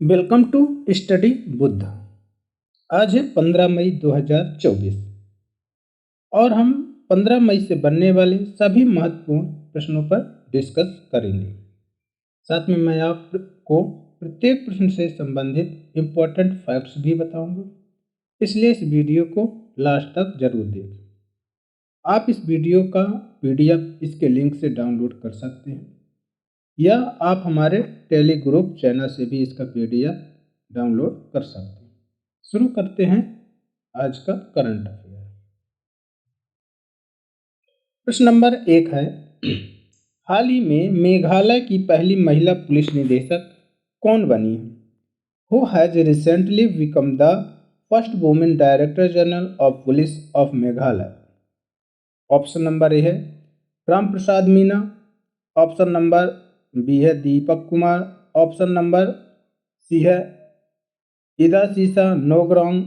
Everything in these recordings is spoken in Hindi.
Welcome to study Buddha. आज है 15 मई 2024 और हम 15 मई से बनने वाले सभी महत्वपूर्ण प्रश्नों पर डिस्कस करेंगे। साथ में मैं आपको प्रत्येक प्रश्न से संबंधित इम्पोर्टेंट फैक्ट्स भी बताऊंगा, इसलिए इस वीडियो को लास्ट तक जरूर देखें। आप इस वीडियो का PDF इसके लिंक से डाउनलोड कर सकते हैं या आप हमारे टेलीग्रुप चैनल से भी इसका PDF डाउनलोड कर सकते हैं। शुरू करते हैं आज का करंट अफेयर। प्रश्न नंबर 1 है, हाल ही में मेघालय की पहली महिला पुलिस निदेशक कौन बनी है? Who has recently become the first women director general of police of Meghalaya? Option number A है Ram Prasad Meena, option number B है Deepak Kumar, option number C है इदा सीसा नोगरोंग,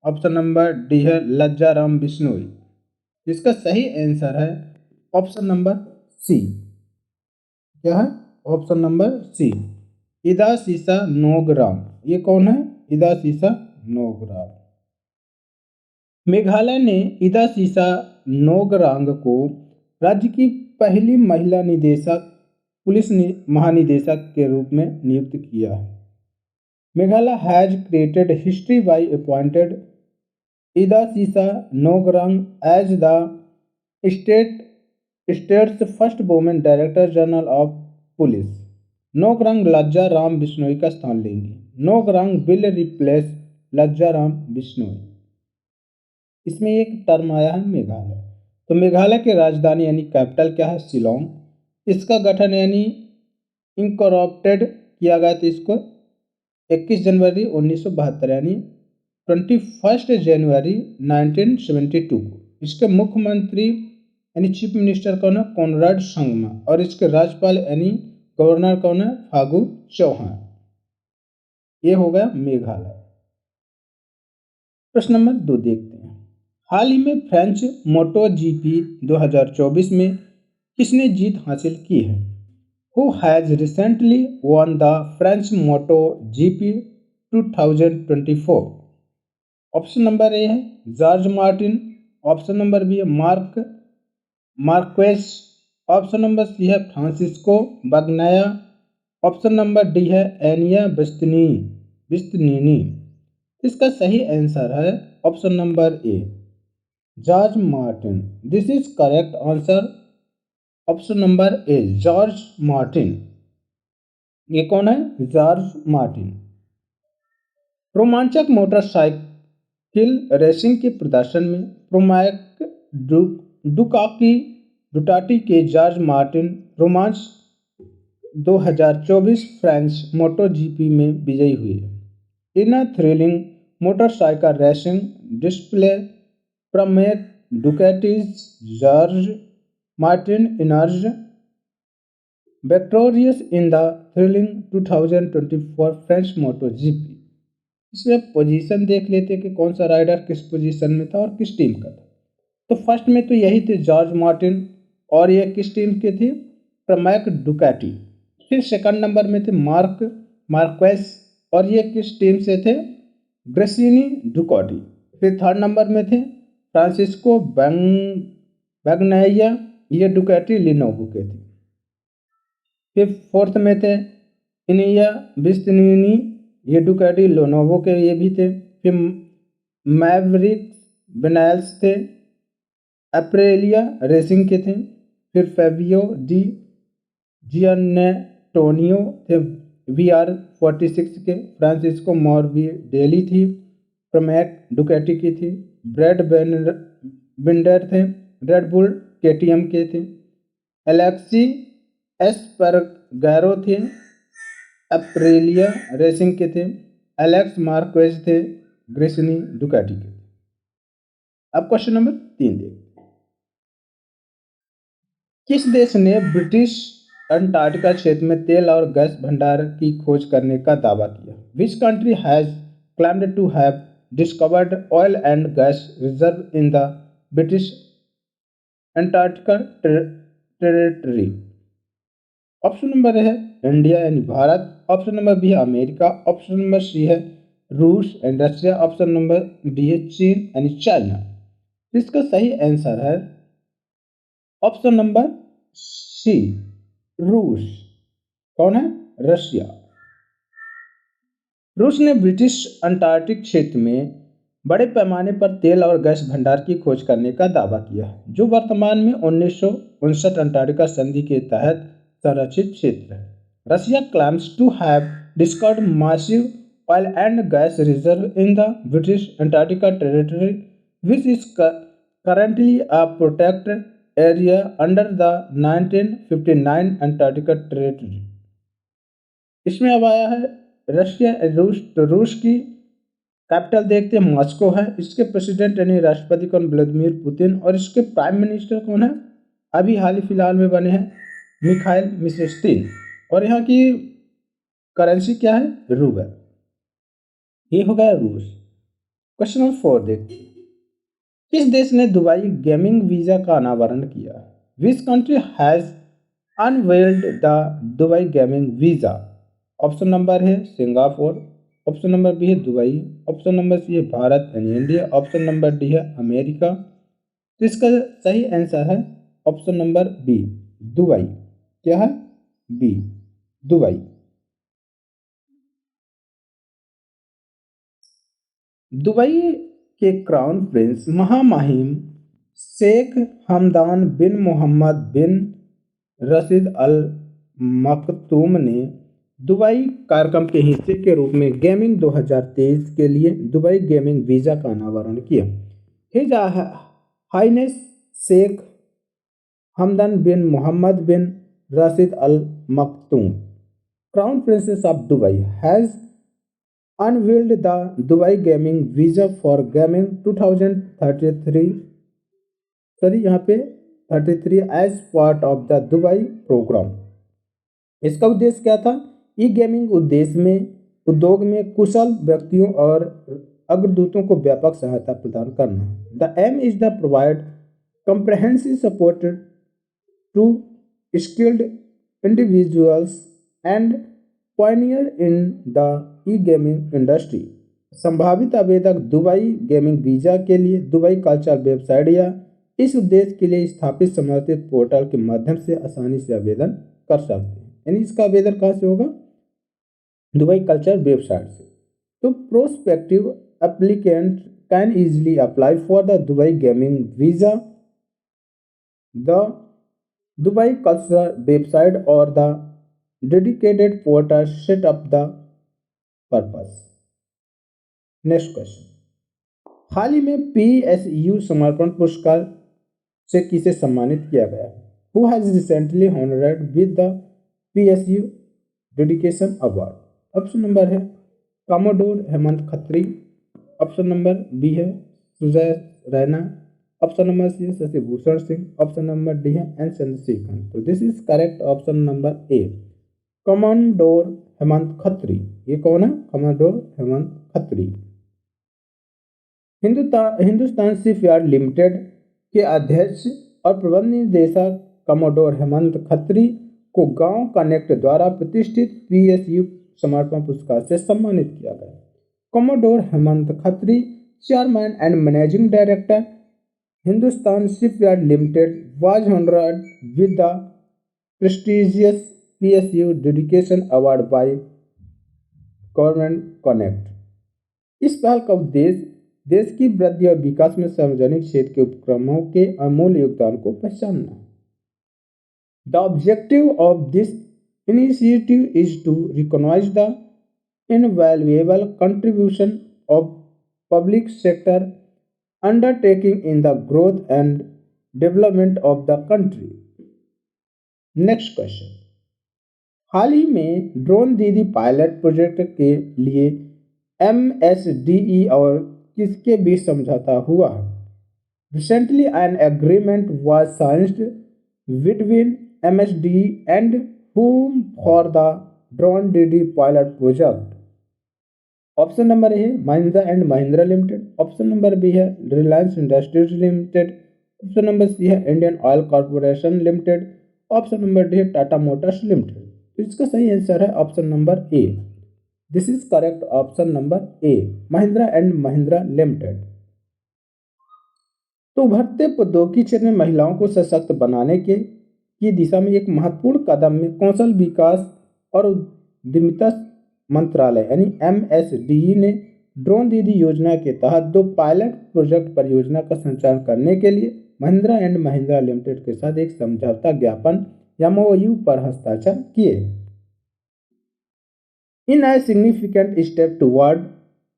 ऑप्शन नंबर डी है लज्जा राम बिश्नोई। इसका सही आंसर है ऑप्शन नंबर सी। क्या है? ऑप्शन नंबर सी, इदा सीसा नोगरांग। ये कौन है? इदा सीसा नोगरांग। मेघालय ने इदा सीसा नोगरांग को राज्य की पहली महिला निदेशक पुलिस महानिदेशक के रूप में नियुक्त किया है। Meghalaya has created history by appointed Idashisha Nongrang as the state's first women director general of police. Nongrang Lajja Ram Bishnoi का स्थान लेंगी। नोगरांग विल रिप्लेस लज्जा राम बिश्नोई। इसमें एक टर्म आया है मेघालय। तो मेघालय की राजधानी यानी कैपिटल क्या है? शिलोंग। इसका गठन यानी इनकॉर्पोरेटेड किया गया था इसको 21 जनवरी 1972 यानी 21 जनवरी 1972 को। इसके मुख्यमंत्री यानी चीफ मिनिस्टर कौन है? कॉनराड संगमा। और इसके राज्यपाल यानी गवर्नर कौन है? फागू चौहान। ये हो गया मेघालय। प्रश्न नंबर 2 देखते हैं, हाल ही में फ्रेंच मोटो GP 2024 में किसने जीत हासिल की है? Who has recently won the French Moto GP 2024? Option number A है Jorge Martin, option number B है मार्क्वेज, ऑप्शन नंबर सी है Francesco Bagnaia, option number D है एनिया बिस्तनीनी। इसका सही आंसर है option number A Jorge Martin. This is correct answer, option number A Jorge Martin. ये कौन है? Jorge Martin. रोमांचक मोटरसाइकिल रेसिंग के प्रदर्शन में प्रोमैक डुकाटी के जॉर्ज मार्टिन रोमांच 2024 फ्रेंच मोटो GP में विजयी हुए। इन अ thrilling motorcycle racing display Pramac Ducati's Jorge Martin emerged victorious in the thrilling 2024 French MotoGP। इसमें पोजीशन देख लेते कि कौन सा राइडर किस पोजीशन में था और किस टीम का था। तो फर्स्ट में तो यही थे जॉर्ज मार्टिन, और ये किस टीम के थे? प्रमैक डुकाटी। फिर सेकंड नंबर में थे मार्क्वेस, और ये किस टीम से थे? ग्रेसिनी डुकाटी। फिर थर्ड नंबर में थे फ्रांसिस्को बैगनाया, ये डुकाटी लिनोवो के थे। फिर फोर्थ में थे इनिया बिस्तनीनी, ये डुकाटी लिनोवो के ये भी थे। फिर मैवरिक बेनाल्स थे, अप्रेलिया रेसिंग के थे। फिर फेबियो डी जियानेटोनियो थे VR46 के। फ्रांसिस्को मोरबिडेली थी, प्रमैक डुकाटी की थी। ब्रैड बिंडर थे, रेड बुल KTM के थे। एलेक्सी एस्परगैरो थे, अप्रेलिया रेसिंग के थे। एलेक्स मार्क्वेज थे, ग्रेसिनी डुकाटी के थे। अब क्वेश्चन नंबर 3 देखते हैं, किस देश ने ब्रिटिश अंटार्कटिका क्षेत्र में तेल और गैस भंडार की खोज करने का दावा किया? Which country has claimed to have discovered oil and gas reserve in the British Antarctica territory? Option number है इंडिया यानी भारत, ऑप्शन नंबर बी है अमेरिका, ऑप्शन नंबर सी है रूस and Russia, option number D है चीन यानी चाइना। इसका सही आंसर है ऑप्शन नंबर सी, रूस। कौन है? रशिया। रूस ने ब्रिटिश अंटार्कटिक क्षेत्र में बड़े पैमाने पर तेल और गैस भंडार की खोज करने का दावा किया, जो वर्तमान में 1959 अंटार्कटिका संधि के तहत संरक्षित क्षेत्र है। Russia claims to have discovered massive oil and gas reserve in the British Antarctica territory, which is currently a protected area under the 1959 Antarctica Treaty। इसमें अब आया है रशिया रूस। तो रूस की कैपिटल देखते हैं, मॉस्को है। इसके प्रेसिडेंट यानी राष्ट्रपति कौन? Vladimir Putin. और इसके प्राइम मिनिस्टर कौन है? अभी हाल ही फिलहाल में बने हैं मिखाइल मिशस्टिन। और यहाँ की करेंसी क्या है? रूबल। ये हो गया रूस। क्वेश्चन नंबर 4 देखते हैं, किस देश ने दुबई गेमिंग वीजा का अनावरण किया? Which country has unveiled the Dubai gaming visa? Option number है सिंगापुर, ऑप्शन नंबर बी है दुबई, ऑप्शन नंबर सी है भारत यानी इंडिया, ऑप्शन नंबर डी है अमेरिका। तो इसका सही आंसर है ऑप्शन नंबर बी, दुबई। क्या है? B, Dubai. दुबई के क्राउन प्रिंस महामहिम शेख हमदान बिन मोहम्मद बिन रशीद अल मखतूम ने दुबई कार्यक्रम के हिस्से के रूप में गेमिंग 2023 के लिए दुबई गेमिंग वीजा का अनावरण किया। His highness Sheikh Hamdan bin Mohammed bin Rashid Al Maktoum, crown princess of Dubai, has unveiled the Dubai Gaming Visa for Gaming 2033, sorry यहाँ पे 33 as part of the Dubai programme. इसका उद्देश्य क्या था? ई गेमिंग उद्योग में कुशल व्यक्तियों और अग्रदूतों को व्यापक सहायता प्रदान करना। The aim is the provide comprehensive support to skilled individuals and pioneer in the e gaming industry. संभावित आवेदक दुबई गेमिंग वीजा के लिए दुबई कल्चर वेबसाइट या इस उद्देश्य के लिए स्थापित समर्थित पोर्टल के माध्यम से आसानी से आवेदन कर सकते हैं। यानी इसका आवेदन कहाँ से होगा? दुबई कल्चर वेबसाइट से। तो prospective applicant can easily apply for the Dubai gaming visa the Dubai culture website और the dedicated portal set up the purpose. Next question, हाल ही में PSU समर्पण पुरस्कार से किसे सम्मानित किया गया? Who has recently honoured with the PSU dedication award? Option number है commodore Hemant Khatri, option number B है Sujay Raina, option number C Shashi Bhushan Singh, option number D है एन चंद्रशेखर। तो this is correct option number A, commodore Hemant Khatri. ये कौन है? Commodore Hemant Khatri. Hindustan shipyard limited के अध्यक्ष और प्रबंध निदेशक कमोडोर हेमंत खत्री को गांव कनेक्ट द्वारा प्रतिष्ठित PSU समर्पण पुरस्कार से सम्मानित किया गया। Commodore Hemant Khatri, chairman and managing director Hindustan shipyard limited, was honoured with the prestigious PSU dedication award by government connect. इस पहल का उद्देश्य देश की वृद्धि और विकास में सार्वजनिक क्षेत्र के उपक्रमों के अमूल्य योगदान को पहचानना। The objective of this initiative is to recognize the invaluable contribution of public sector undertaking in the growth and development of the country। Next question, हाल ही में ड्रोन दीदी पायलट प्रोजेक्ट के लिए MSDE और किसके बीच समझौता हुआ? Recently an agreement was signed between MSDE and whom for the drone DD pilot project? Option number A है Mahindra and Mahindra Limited, option number B है Reliance Industries Limited, option number C है Indian Oil Corporation Limited, option number D है टाटा मोटर्स लिमिटेड। तो इसका सही आंसर है option number A. This is correct option number A, Mahindra and Mahindra Limited. तो उभरते प्रौद्योगिकी क्षेत्र में महिलाओं को सशक्त बनाने के की दिशा में एक महत्वपूर्ण कदम में कौशल विकास और उद्यमिता मंत्रालय यानी MSDE ने ड्रोन दीदी योजना के तहत 2 पायलट प्रोजेक्ट परियोजना का संचालन करने के लिए महिंद्रा एंड महिंद्रा लिमिटेड के साथ एक समझौता ज्ञापन MOU पर हस्ताक्षर किए। इन a significant step toward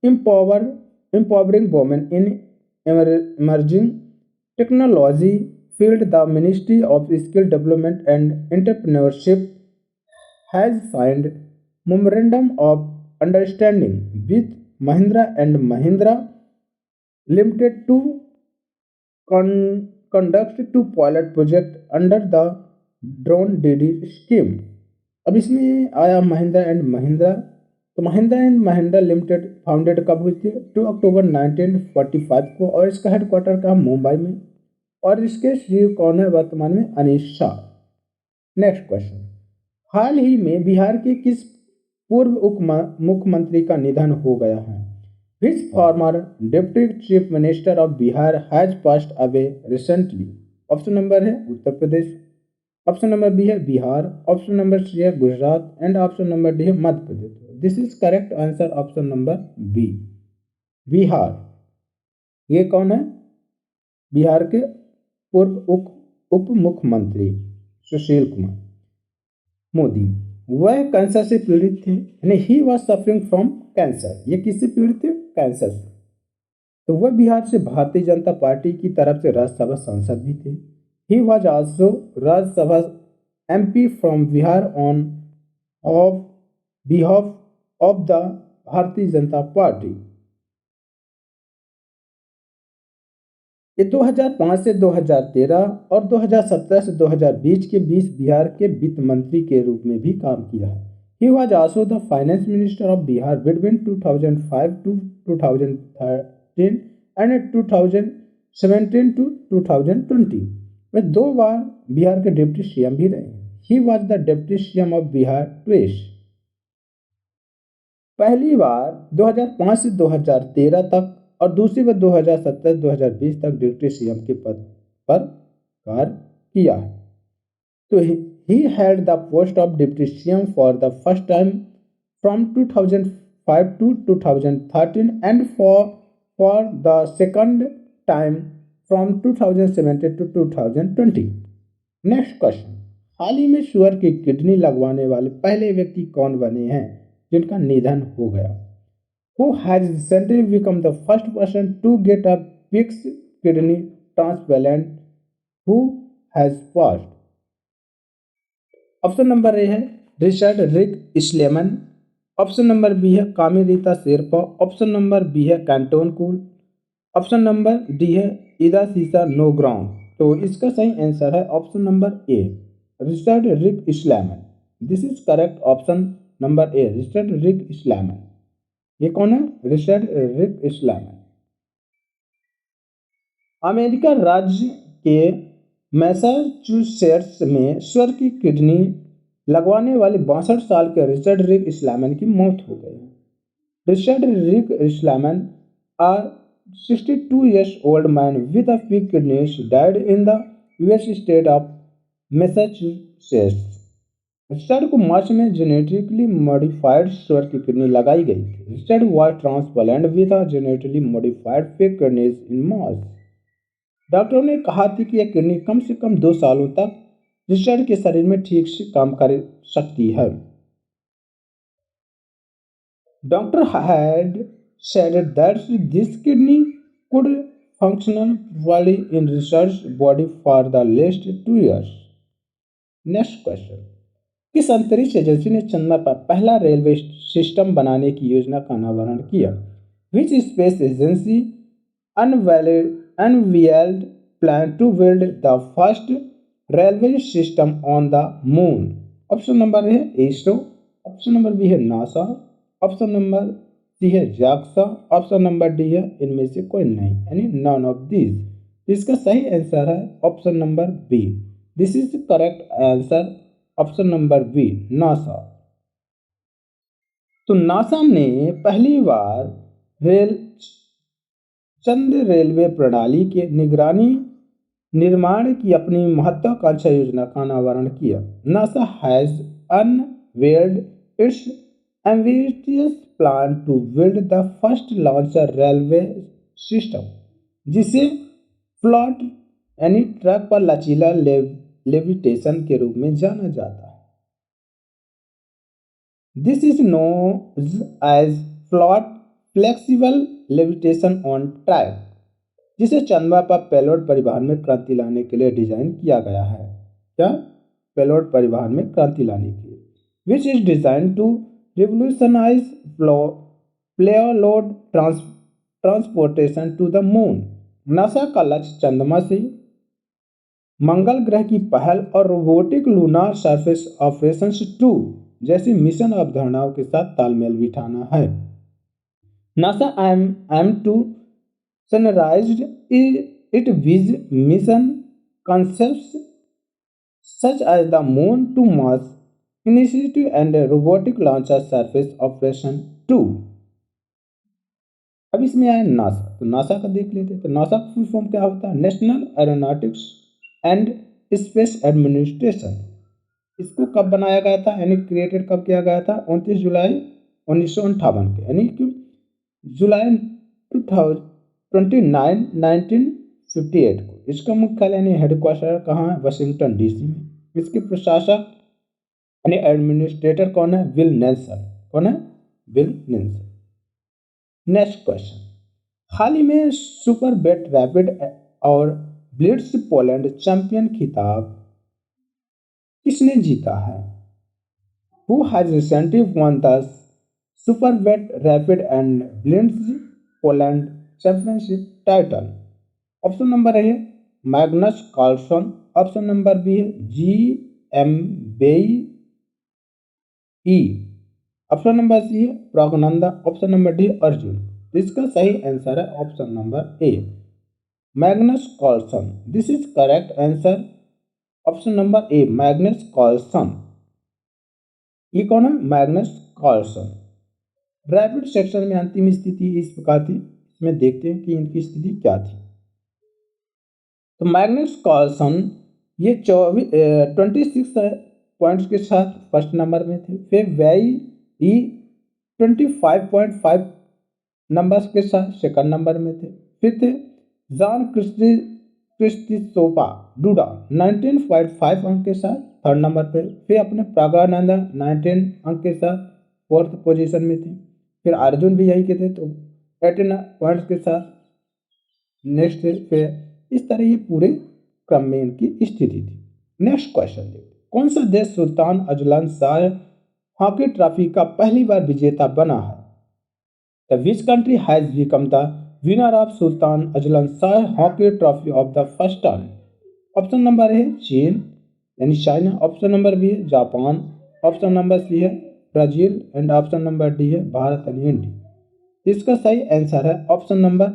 empowering women in emerging technology field, the Ministry of Skill Development and Entrepreneurship has signed memorandum of understanding with Mahindra and Mahindra Limited to conduct 2 pilot project under the drone DD scheme. अब इसमें आया महिंद्रा एंड महिंद्रा। तो Mahindra and Mahindra limited founded कब हुई थी? 2 अक्टूबर 1945 को, और इसका हेडक्वार्टर कहाँ? मुंबई में, और इसके सीईओ कौन है वर्तमान में? अनीश शाह। नेक्स्ट क्वेश्चन, हाल ही में बिहार के किस पूर्व उप मुख्यमंत्री का निधन हो गया है? Which former Deputy Chief Minister of Bihar has passed away recently? Option number है Uttar Pradesh, option number B है बिहार, ऑप्शन नंबर सी है Gujarat and option number D है Madhya Pradesh. This is correct answer option number B, Bihar. ये कौन है? बिहार के पूर्व उप मुख्यमंत्री सुशील कुमार मोदी। वह कैंसर से पीड़ित थे, यानी he was suffering from cancer. ये किससे पीड़ित थे? कैंसर से। तो वह बिहार से भारतीय जनता पार्टी की तरफ से राज्यसभा सांसद भी थे। He was also Rajya Sabha MP from Bihar on off behalf of the Bharatiya Janata party. ये 2005 से 2013 और 2017 से 2020 के बीच बिहार के वित्त मंत्री के रूप में भी काम किया है। He was also the finance minister of Bihar between 2005 to 2013 and 2017 to 2020 में 2 बार बिहार के डिप्टी सीएम भी रहे। He was the deputy CM of Bihar twice। पहली बार 2005 से 2013 तक और दूसरी बार 2017 से 2020 तक डिप्टी सीएम के पद पर कार्य किया है। तो he held the post of deputy CM for the first time from 2005 to 2013 and for the second time from 2017 to 2020। Next question, हाल ही में शुगर की किडनी लगवाने वाले पहले व्यक्ति कौन बने हैं जिनका निधन हो गया? Who has recently become the first person to get a pig's kidney transplant? Who has passed? Option number A है Richard Rick Slayman, option number B है Kami Rita Sherpa, option number B है Kenton Cool, option number D है इदा सीसा नोग्राम। तो इसका सही आंसर है option number A, Richard Rick Slayman. This is correct option number A, Richard Rick Slayman. ये कौन है? Richard Rick स्लेमन। अमेरिका राज्य के मैसाचुसेट्स में स्वर की किडनी लगवाने वाले 62 साल के रिचर्ड रिक स्लेमन की मौत हो गई। Richard Rick Slayman, a 62 years old man with a pig kidneys, died in the US state of Massachusetts। Richard को मार्च में जेनेटिकली मॉडिफाइड स्वर की किडनी लगाई गई थी। Richard was transplant with a genetically modified pig kidneys in March. डॉक्टरों ने कहा थी कि यह किडनी कम से कम 2 सालों तक रिचर्ड के शरीर में ठीक से काम कर सकती है। Doctor had said that this kidney could function properly in Richard's body for the last 2 years। Next question, किस अंतरिक्ष एजेंसी ने चंद्रमा पर पहला रेलवे सिस्टम बनाने की योजना का अनावरण किया? Which space agency unveiled plan to build the first railway system on the moon? Option number है इसरो, ऑप्शन नंबर बी है नासा, ऑप्शन नंबर सी है जाक्सा, ऑप्शन नंबर डी है इनमें से कोई नहीं, यानी नॉन ऑफ दिस। इसका सही आंसर है option number B. This is correct answer option number B NASA. तो नासा ने पहली बार रेल चंद्र रेलवे प्रणाली के निगरानी निर्माण की अपनी महत्वाकांक्षी योजना का अनावरण किया। NASA has unveiled its ambitious plan to build the first launcher railway system, जिसे फ्लॉट यानी ट्रक पर लचीला लेविटेशन के रूप में जाना जाता है। This is known as FLOAT flexible levitation on track, जिसे चंद्रमा पर पेलोड परिवहन में क्रांति लाने के लिए डिजाइन किया गया है। क्या? पेलोड परिवहन में क्रांति लाने के लिए, which is design to revolutionise payload transportation to the moon. NASA का लक्ष्य चंद्रमा से मंगल ग्रह की पहल और रोबोटिक लूनार सरफेस ऑपरेशंस 2 जैसी मिशन अवधारणाओं के साथ तालमेल बिठाना है। NASA aim to summarized it with mission concepts such as the Moon to Mars Initiative and Robotic Launcher Surface Operation 2। अब इसमें आया नासा, तो नासा का देख लेते हैं। तो नासा का फुल फॉर्म क्या होता है? National aeronautics and space administration. इसको कब बनाया गया था, यानी क्रिएटेड कब किया गया था? 29 जुलाई 1958 के, यानी कि जुलाई 1958 को। इसका मुख्यालय यानी हेडक्वार्टर कहाँ है? वाशिंगटन डीसी में। इसके प्रशासक यानी एडमिनिस्ट्रेटर कौन है? Will Nelson. कौन है? Will Nelson. नेक्स्ट क्वेश्चन, हाल ही में सुपर वेट रैपिड और ब्लिट्ज पोलैंड चैंपियन खिताब किसने जीता है? Who has recently won the Superbet rapid and blitz Poland championship title? Option number A Magnus Carlsen, option number B G M Bei, option number C Praggnanandhaa, option number D Arjun. तो इसका सही आंसर है option number A Magnus Carlsen. This is correct answer, option number A Magnus Carlsen. ये कौन है? Magnus Carlsen. रैपिड सेक्शन में अंतिम स्थिति इस प्रकार थी। इसमें देखते हैं कि इनकी स्थिति क्या थी। तो मैग्नस कार्लसन ये 26 पॉइंट्स के साथ फर्स्ट नंबर में थे। फिर वेई 25.5 नंबर्स के साथ सेकंड नंबर में थे। फिर थे जॉन क्रिस्टिसोपा डूडा 19.5 अंक के साथ थर्ड नंबर पे। फिर अपने प्रज्ञानंदा 19 अंक के साथ फोर्थ पोजीशन में थे। फिर अर्जुन भी यही के थे, तो 18 पॉइंट्स के साथ नेक्स्ट थे। फिर इस तरह ये पूरे क्रम में इनकी स्थिति थी। नेक्स्ट क्वेश्चन देखते, कौन सा देश Sultan Azlan Shah hockey trophy का पहली बार विजेता बना है? The which country has become the winner of Sultan Azlan Shah hockey trophy of the first time? Option number है चीन यानी चाइना, ऑप्शन नंबर बी है जापान, ऑप्शन नंबर सी है Brazil and option number D है भारत यानी इंडिया। इसका सही आंसर है option number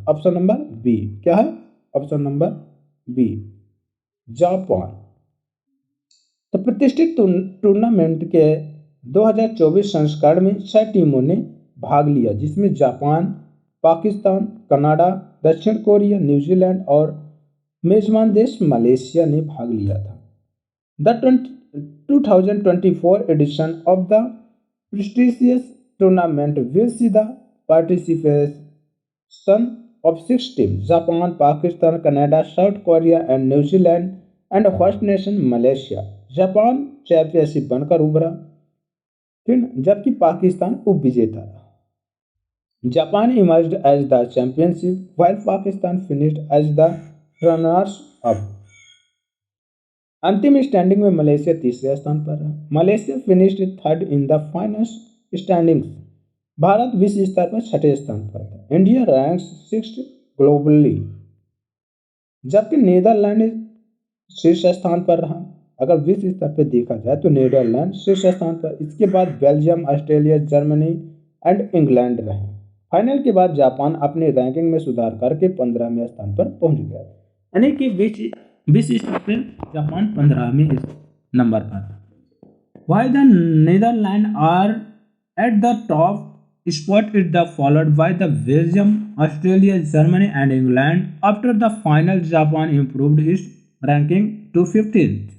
option number B. क्या है? Option number B Japan. तो प्रतिष्ठित टूर्नामेंट के 2024 संस्करण में 6 टीमों ने भाग लिया, जिसमें जापान, पाकिस्तान, कनाडा, दक्षिण कोरिया, न्यूजीलैंड और मेजबान देश मलेशिया ने भाग लिया था। The 2024 edition of the prestigious tournament will see the participation of 6 teams: Japan, Pakistan, Canada, South Korea, and New Zealand, and host nation Malaysia. Japan championship बनकर उभरा, ठीक, जबकि पाकिस्तान उप विजेता रहा। Japan emerged as the championship while Pakistan finished as the runners up. अंतिम स्टैंडिंग में मलेशिया तीसरे स्थान पर रहा। Malaysia finished third in the final standings. Bharat विश्व स्तर पर छठे स्थान पर था। इंडिया रैंक्स 6th ग्लोबली, जबकि नीदरलैंड शीर्ष स्थान पर रहा। अगर विश्व स्तर पर देखा जाए तो नीदरलैंड शीर्ष स्थान पर, इसके बाद Belgium, Australia, Germany and England रहे। फाइनल के बाद जापान अपनी रैंकिंग में सुधार करके 15वें स्थान पर पहुंच गया, यानी कि विश्व स्तर पर जापान 15वें नंबर पर। Why the Netherland are at the top spot is the followed by the Belgium, Australia, Germany and England. After the final, Japan improved its ranking to 15th.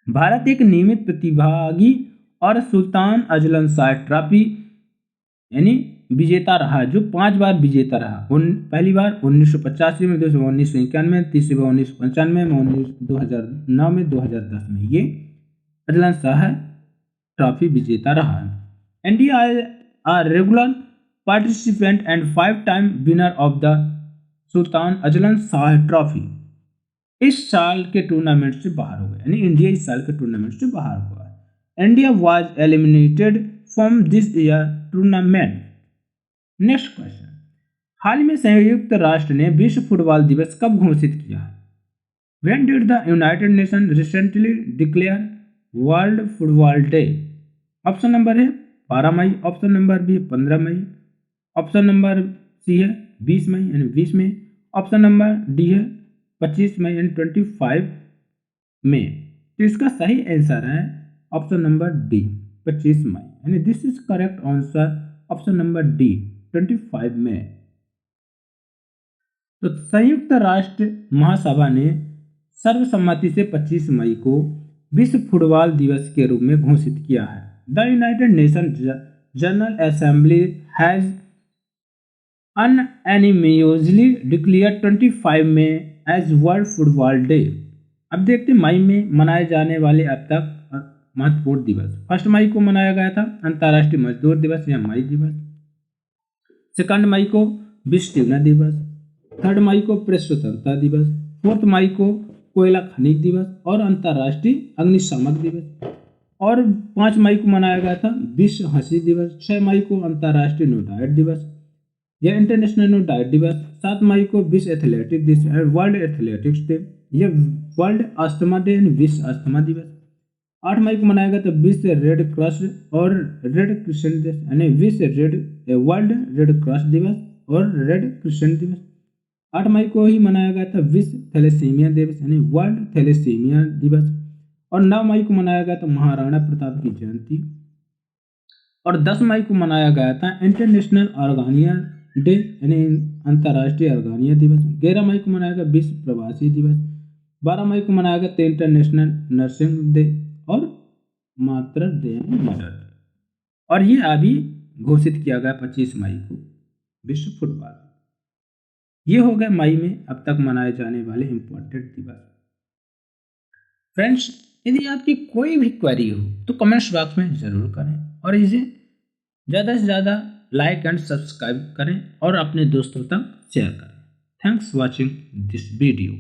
Bharat एक नियमित प्रतिभागी और सुल्तान अजलन शाह ट्रॉफी यानी विजेता रहा, जो 5 बार विजेता रहा। पहली बार 1985 में, दूसरी बार 1991, तीसरी बार 1995 में, 2009 में, 2010 में ये अजलन शाह ट्रॉफी विजेता रहा। India a regular participant and 5-time winner of the Sultan Azlan Shah trophy इस साल के टूर्नामेंट से बाहर हो गया, यानी इंडिया इस साल के टूर्नामेंट से बाहर हुआ है। India was eliminated from this year tournament. Next question, हाल में संयुक्त राष्ट्र ने विश्व फुटबॉल दिवस कब घोषित किया है? When did the United Nations recently declare world football day? Option number है 12 मई, ऑप्शन नंबर बी 15 मई, ऑप्शन नंबर सी है 20 मई यानी 20 में, ऑप्शन नंबर डी है 25 मई यानी 25 में। तो इसका सही आंसर है ऑप्शन नंबर डी 25 मई, यानी this is correct answer option number D 25 में। तो संयुक्त राष्ट्र महासभा ने सर्वसम्मति से 25 मई को विश्व फुटबॉल दिवस के रूप में घोषित किया है। The United Nation General Assembly has unanimously declared 25 May as world football day. अब देखते मई में मनाए जाने वाले अब तक महत्वपूर्ण दिवस। 1 मई को मनाया गया था अंतर्राष्ट्रीय मजदूर दिवस या मई दिवस। 2 मई को विश्व टीना दिवस। 3 मई को प्रेस स्वतंत्रता दिवस। 4 मई को कोयला खनिज दिवस और अंतर्राष्ट्रीय अग्निशामक दिवस। और 5 मई को मनाया गया था विश्व हंसी दिवस। 6 मई को अंतर्राष्ट्रीय नो डाइट दिवस या इंटरनेशनल नो डाइट दिवस। 7 मई को विश्व एथलेटिक्स दिवस, वर्ल्ड एथलेटिक्स डे, यह वर्ल्ड अस्थमा डे यानी विश्व अस्थमा दिवस। 8 मई को मनाया गया था विश्व रेड क्रॉस और रेड क्रिसेंट दिवस यानी विश्व वर्ल्ड रेड क्रॉस दिवस और रेड क्रिसेंट दिवस। 8 मई को ही मनाया गया था विश्व थैलेसीमिया दिवस यानी वर्ल्ड थैलेसीमिया दिवस। और 9 मई को मनाया गया था महाराणा प्रताप की जयंती। और 10 मई को मनाया गया था इंटरनेशनल ऑर्गेनिया डे यानी अंतर्राष्ट्रीय ऑर्गेनिया दिवस। 11 मई को मनाया गया विश्व प्रवासी दिवस। 12 मई को मनाया गया इंटरनेशनल नर्सिंग डे और मातृ डे मदर डे। और ये अभी घोषित किया गया 25 मई को विश्व फुटबॉल। ये हो गए मई में अब तक मनाए जाने वाले इंपॉर्टेंट दिवस। फ्रेंड्स, यदि आपकी कोई भी क्वेरी हो तो कमेंट्स बॉक्स में ज़रूर करें और इसे ज़्यादा से ज़्यादा लाइक एंड सब्सक्राइब करें और अपने दोस्तों तक शेयर करें। Thanks watching this video.